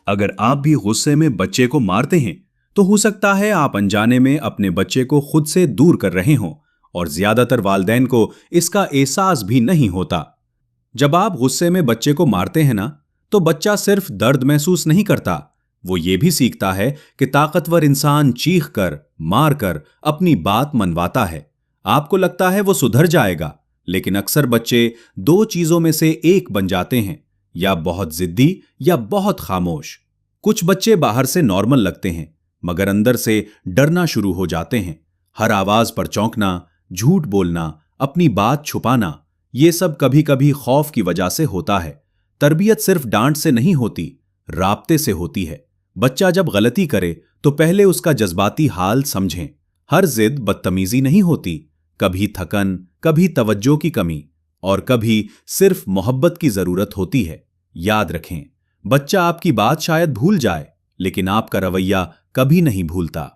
अगर आप भी गुस्से में बच्चे को मारते हैं तो हो सकता है आप अनजाने में अपने बच्चे को खुद से दूर कर रहे हों और ज्यादातर वालिदैन को इसका एहसास भी नहीं होता। जब आप गुस्से में बच्चे को मारते हैं ना, तो बच्चा सिर्फ दर्द महसूस नहीं करता, वो ये भी सीखता है कि ताकतवर इंसान चीख कर, मार कर अपनी बात मनवाता है। आपको लगता है वो सुधर जाएगा, लेकिन अक्सर बच्चे दो चीजों में से एक बन जाते हैं, या बहुत जिद्दी या बहुत खामोश। कुछ बच्चे बाहर से नॉर्मल लगते हैं, मगर अंदर से डरना शुरू हो जाते हैं। हर आवाज पर चौंकना, झूठ बोलना, अपनी बात छुपाना, ये सब कभी कभी खौफ की वजह से होता है। तरबियत सिर्फ डांट से नहीं होती, राब्ते से होती है। बच्चा जब गलती करे तो पहले उसका जज्बाती हाल समझें। हर जिद बदतमीजी नहीं होती, कभी थकन, कभी तवज्जो की कमी और कभी सिर्फ मोहब्बत की जरूरत होती है। याद रखें, बच्चा आपकी बात शायद भूल जाए, लेकिन आपका रवैया कभी नहीं भूलता।